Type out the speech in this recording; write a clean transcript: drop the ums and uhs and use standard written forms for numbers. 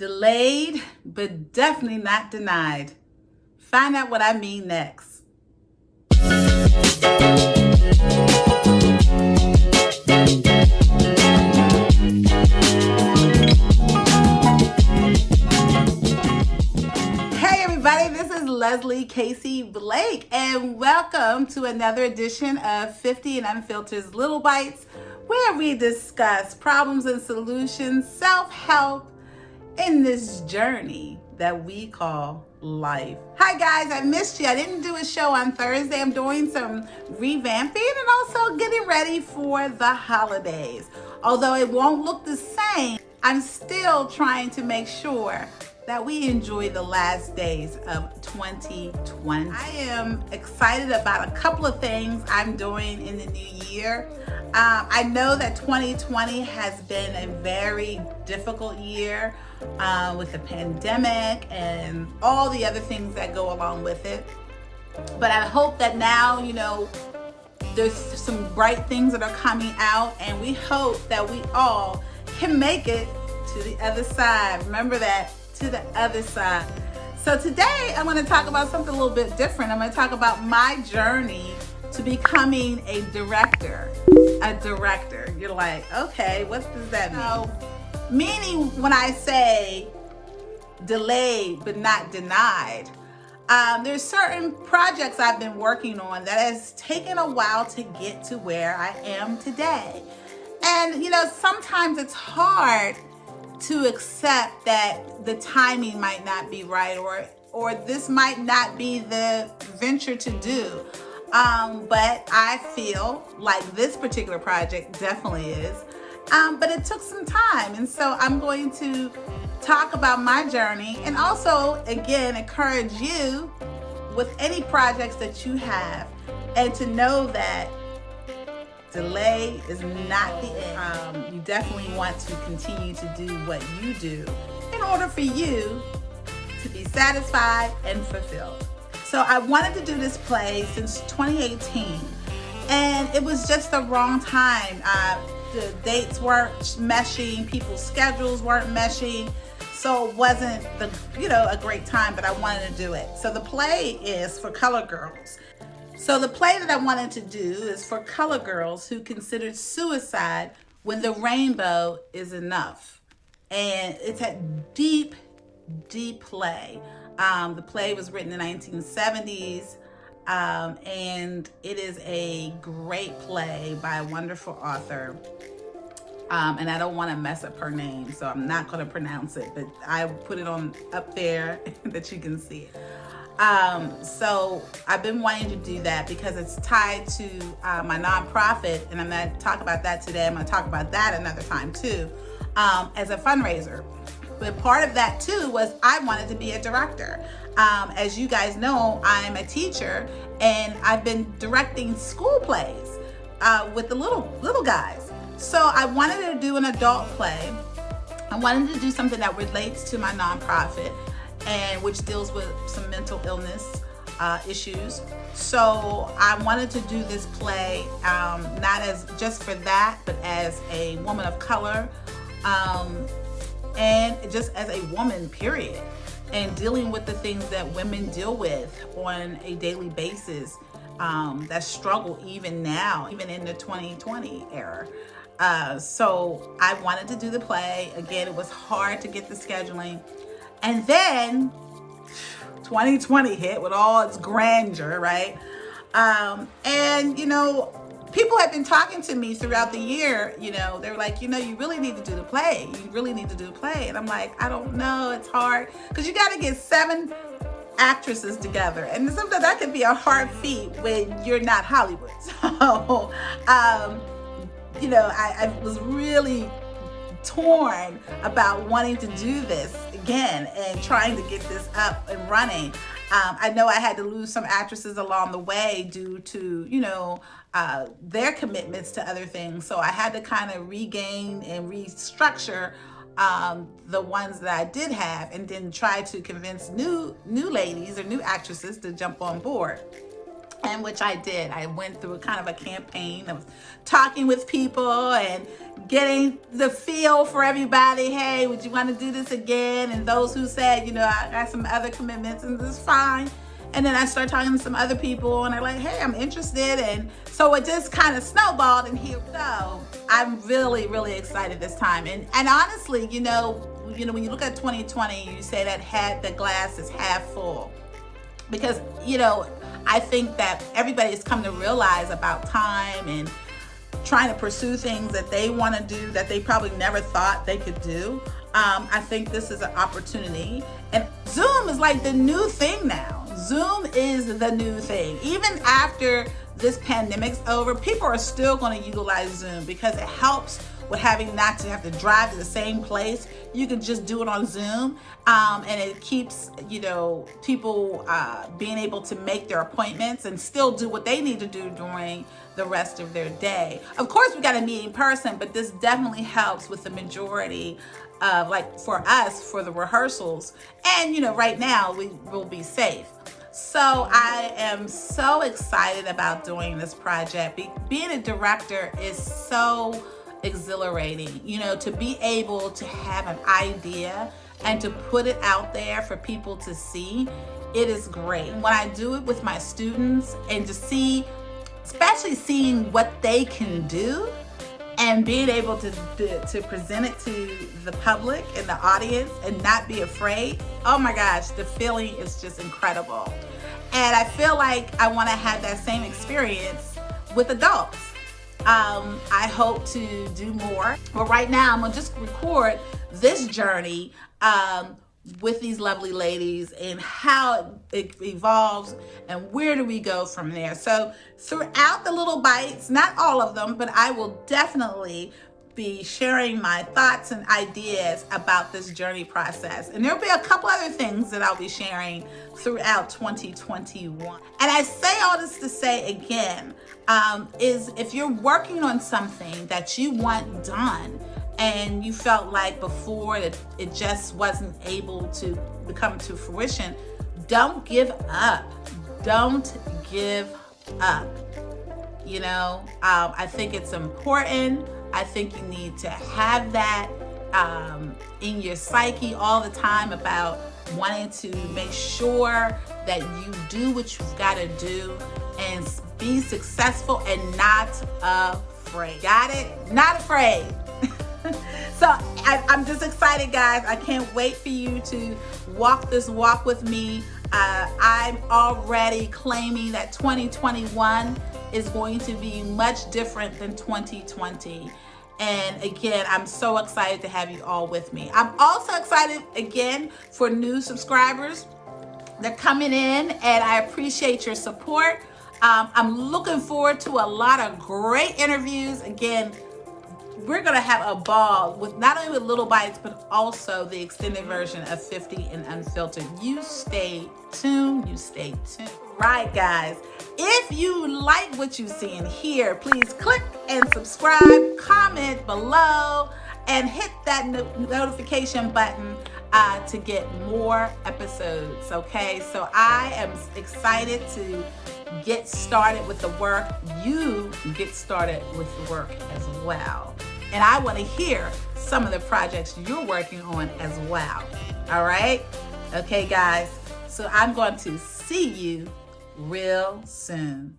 Delayed, but definitely not denied. Find out what I mean next. Hey everybody, this is Leslie Casey Blake, and welcome to another edition of 50 and Unfiltered's Lyttle Bytes, where we discuss problems and solutions, self-help, in this journey that we call life. Hi guys, I missed you. I didn't do a show on Thursday. I'm doing some revamping and also getting ready for the holidays. Although it won't look the same, I'm still trying to make sure that we enjoy the last days of 2020. I am excited about a couple of things I'm doing in the new year. I know that 2020 has been a very difficult year with the pandemic and all the other things that go along with it. But I hope that now, there's some bright things that are coming out, and we hope that we all can make it to the other side. Remember that, to the other side. So today I'm going to talk about something a little bit different. I'm going to talk about my journey to becoming a director. A director. You're like, okay, what does that mean? Meaning when I say delayed but not denied, there's certain projects I've been working on that has taken a while to get to where I am today. And sometimes it's hard to accept that the timing might not be right, or this might not be the venture to do. But I feel like this particular project definitely is. But it took some time. And so I'm going to talk about my journey and also, again, encourage you with any projects that you have, and to know that delay is not the end. You definitely want to continue to do what you do in order for you to be satisfied and fulfilled. So I wanted to do this play since 2018, and it was just the wrong time. The dates weren't meshing, people's schedules weren't meshing, so it wasn't a great time, but I wanted to do it. So the play is for color girls. So the play that I wanted to do is for color girls who considered suicide when the rainbow is enough. And it's a deep, deep play. The play was written in the 1970s, and it is a great play by a wonderful author. And I don't want to mess up her name, so I'm not going to pronounce it, but I put it on up there that you can see it. So I've been wanting to do that because it's tied to my nonprofit, and I'm going to talk about that today. I'm going to talk about that another time too, as a fundraiser. But part of that too was I wanted to be a director. As you guys know, I'm a teacher, and I've been directing school plays with the little guys. So I wanted to do an adult play. I wanted to do something that relates to my nonprofit, and which deals with some mental illness issues. So I wanted to do this play not as just for that, but as a woman of color, and just as a woman, period, and dealing with the things that women deal with on a daily basis, that struggle even now, even in the 2020 era. So I wanted to do the play. Again, it was hard to get the scheduling. And then 2020 hit with all its grandeur, right? And people have been talking to me throughout the year. They were like, you really need to do the play. You really need to do the play. And I'm like, I don't know. It's hard because you got to get 7 actresses together, and sometimes that can be a hard feat when you're not Hollywood. So, I was really torn about wanting to do this again and trying to get this up and running. I know I had to lose some actresses along the way due to, their commitments to other things. So I had to kind of regain and restructure the ones that I did have, and then try to convince new ladies or new actresses to jump on board. and which I did. I went through kind of a campaign of talking with people and getting the feel for everybody. Hey, would you want to do this again? And those who said, I got some other commitments and this is fine. And then I started talking to some other people and they're like, hey, I'm interested. And so it just kind of snowballed, and here we go. I'm really, really excited this time. And honestly, when you look at 2020, you say that the glass is half full. Because, I think that everybody has come to realize about time and trying to pursue things that they want to do that they probably never thought they could do. I think this is an opportunity. And Zoom is like the new thing now. Zoom is the new thing. Even after this pandemic's over, people are still going to utilize Zoom because it helps with having not to have to drive to the same place. You can just do it on Zoom, and it keeps people being able to make their appointments and still do what they need to do during the rest of their day. Of course, we got to meet in person, but this definitely helps with the majority of, like, for us, for the rehearsals. And right now we will be safe. So I am so excited about doing this project. Being a director is so exhilarating, to be able to have an idea and to put it out there for people to see. It is great. When I do it with my students and to see, especially seeing what they can do and being able to present it to the public and the audience and not be afraid, oh my gosh, the feeling is just incredible. And I feel like I want to have that same experience with adults. I hope to do more, but right now I'm gonna just record this journey with these lovely ladies and how it evolves and where do we go from there. So throughout the Lyttle Bytes, not all of them, but I will definitely be sharing my thoughts and ideas about this journey process. And there'll be a couple other things that I'll be sharing throughout 2021. And I say all this to say again, is if you're working on something that you want done and you felt like before that it just wasn't able to become to fruition, don't give up. Don't give up. I think it's important. I think you need to have that in your psyche all the time about wanting to make sure that you do what you've got to do and be successful and not afraid. Got it? Not afraid. So I'm just excited, guys. I can't wait for you to walk this walk with me. I'm already claiming that 2021 is going to be much different than 2020. And again, I'm so excited to have you all with me. I'm also excited again for new subscribers. They're coming in and I appreciate your support. I'm looking forward to a lot of great interviews. Again, we're gonna have a ball with not only with Lyttle Bytes, but also the extended version of 50 and Unfiltered. You stay tuned. Right, guys. If you like what you see and hear, please click and subscribe, comment below, and hit that notification button to get more episodes, okay? So I am excited to get started with the work. You get started with the work as well. And I want to hear some of the projects you're working on as well. All right? Okay, guys. So I'm going to see you real soon.